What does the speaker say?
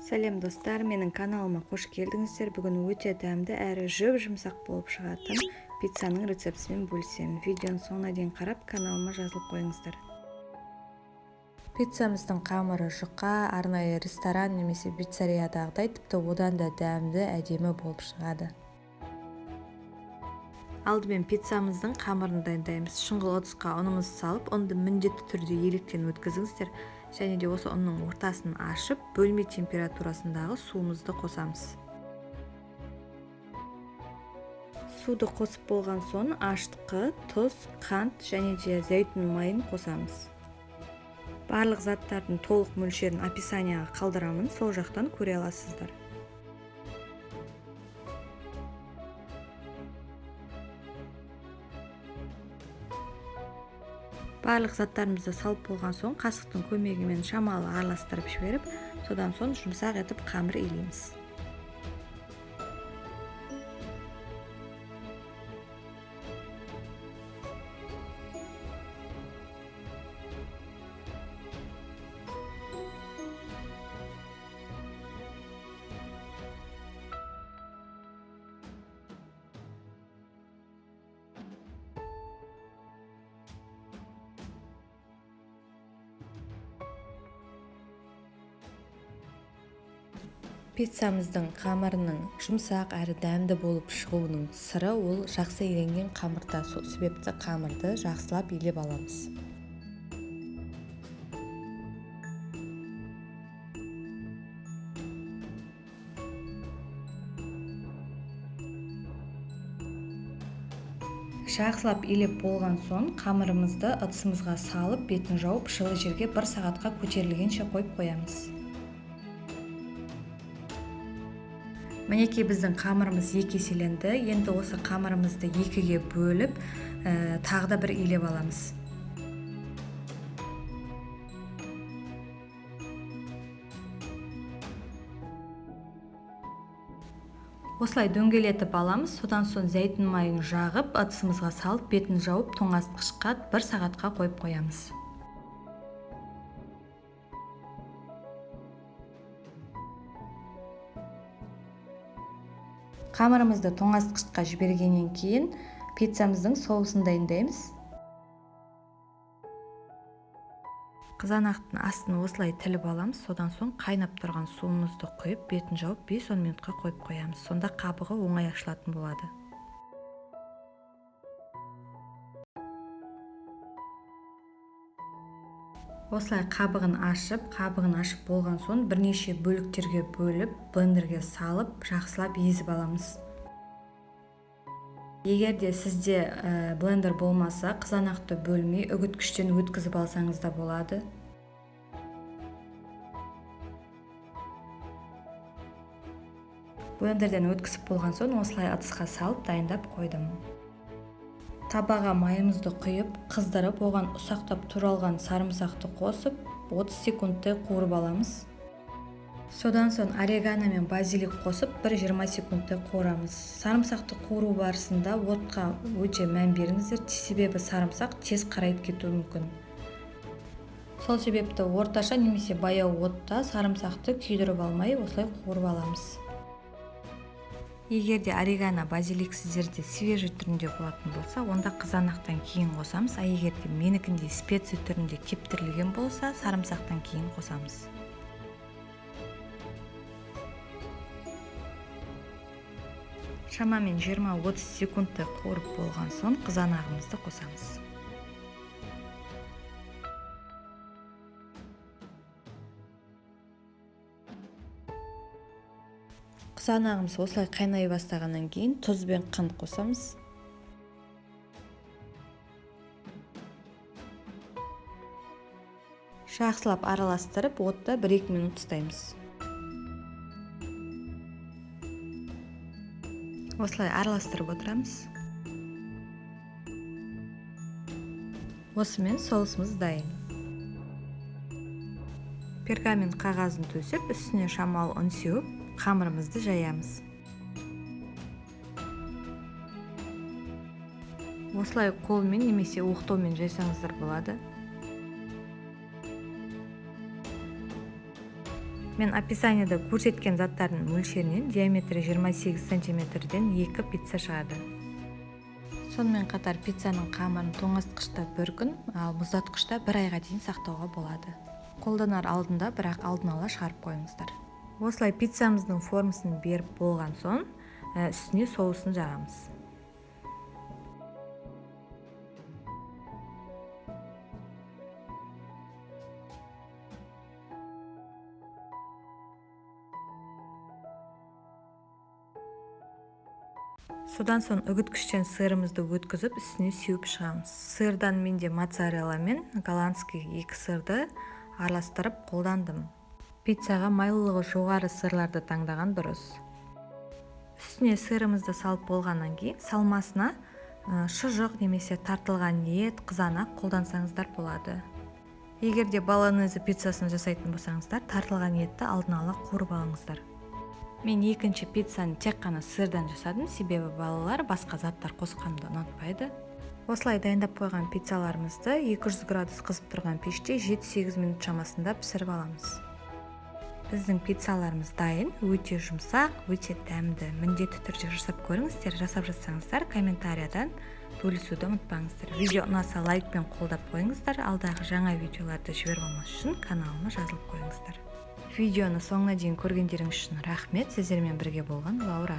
Сәлем достар, менің каналыма қош келдіңіздер. Бүгін өте дәмді әрі жұп-жұмсақ болып шығатын пиццаның рецептімен бөлісемін. Видеоның соңына дейін қарап, каналыма жазылып қойыңыздар. Пиццамыздың қамыры жұқа, арнайы ресторан немесе пиццериядағыдай, тіпті одан да дәмді, әдемі болып шығады. Алдымен пиццамыздың қамырын дайындаймыз. Шұңғыл ыдысқа ұнымызды салып, ұнды міндетті түрде електен өткізіңіздер. Және де осы ұнның ортасын ашып, бөлме температурасындағы суымызды қосамыз. Суды қосып болған соң ашытқы, тұз, қант және де зәйтүн майын қосамыз. Барлық заттардың толық мөлшерін описанияға қалдырамын, сол жақтан көре аласыздар. Барлық заттарымызды салып болған соң қасықтың көмегімен шамалы араластырып жіберіп, содан соң жұмсақ етіп қамыр илейміз. Пиццамыздың қамырының жұмсақ әрі дәмді болып шығуының сыры ол жақсы иленген қамырда. Сол себепті қамырды жақсылап илеп аламыз. Жақсылап илеп болған соң қамырымызды ыдысымызға салып, бетін жауып, жылы жерге 1 сағатқа көтерілгенше қойып қоямыз. Мінекей біздің қамырымыз 2 еселенді. Енді осы қамырымызды 2-ге бөліп, тағы да бір илеп аламыз. Осылай дөңгелетіп аламыз. Содан соң зәйтүн майын жағып, ыдысымызға салып, бетін жауып, тоңазытқышқа 1 сағатқа қойып қоямыз. Қамырымызды тоңазытқышқа жібергеннен кейін пиццамыздың соусын дайындаймыз. Қызанақтың астын осылай тіліп аламыз. Содан соң қайнап тұрған суымызды құйып, бетін жауып 5-10 минутқа қойып қоямыз. Сонда қабығы оңай ашылатын болады. Осылай қабығын ашып болған соң бірнеше бөліктерге бөліп, блендерге салып, жақсылап езіп аламыз. Егер де сізде блендер болмаса, қызанақты бөлмей, үгіткіштен өткізіп алсаңыз да болады. Блендерден өткізіп болған соң осылай ыдысқа салып дайындап қойдым. Табаға майымызды құйып, қыздырып, оған ұсақтап туралған сарымсақты қосып, 30 секундтай қуырып аламыз. Содан соң орегано мен базилик қосып, 1-20 секундтай қуырамыз. Сарымсақты қуыру барысында отқа өте мән беріңіздер, себебі сарымсақ тез қарайып кетуі мүмкін. Сол себепті орташа немесе баяу отта сарымсақты күйдіріп алмай, осылай қуырып аламыз. Егер де орегано, базилик сіздерде свежий түрінде болатын болса, онда қызанақтан кейін қосамыз, а егер де менікіндей специя түрінде кептірілген болса, сарымсақтан кейін қосамыз. Шамамен 20-30 секундтай қуырып болған соң қызанағымызды қосамыз. Қызанағымыз осылай қайнай бастағаннан кейін тұз бен қант қосамыз. Жақсылап араластырып, отта 1-2 минут ұстаймыз. Осылай араластырып отырамыз. Осымен соусымыз дайын. Пергамент қағазын төсеп, үстіне шамалы ұн сеуіп, қамырымызды жаямыз. Осылай қолмен немесе оқтаумен жайсаңыздар болады. Мен описаниеда көрсеткен заттардың мөлшерінен диаметрі 28 см-ден 2 пицца шығады. Сонымен қатар пиццаның қамырын тоңазытқышта 1 күн, ал мұздатқышта 1 айға дейін сақтауға болады. Қолданар алдында бірақ алдын ала шығарып қойыңыздар. Осылай пиццамыздың формасын беріп болған соң, үстіне соусын жағамыз. Содан соң үгіткіштен сырымызды өткізіп, үстіне сеуіп шығамыз. Сырдан менде моцарелла мен голландский 2 сырды араластырып қолдандым. Пиццаға майлылығы жоғары сырларды таңдаған дұрыс. Үстіне сырымызды салып болғаннан кейін салмасына шұжық немесе тартылған ет, қызанақ қолдансаңыздар болады. Егер де болонезе пиццасын жасайтын болсаңыздар, тартылған етті алдын ала қуырып алыңыздар. Мен екінші пиццаны тек қана сырдан жасадым, себебі балалар басқа заттар қосқанды ұнатпайды. Осылай дайындап қойған пиццаларымызды 200 градус қызып тұрған пеште 7-8 минут шамасында пісіріп аламыз. Біздің пиццаларымыз дайын, өте жұмсақ, өте дәмді. Міндетті түрде жасап көріңіздер. Жасап жатсаңыздар, комментариядан бөлісуді ұмытпаңыздар. Видео ұнаса лайкпен қолдап қойыңыздар. Алдағы жаңа видеоларды жіберіп алмас үшін каналыма жазылып қойыңыздар. Видеоны соңына дейін көргендеріңіз үшін рахмет. Сіздермен бірге болған Лаура.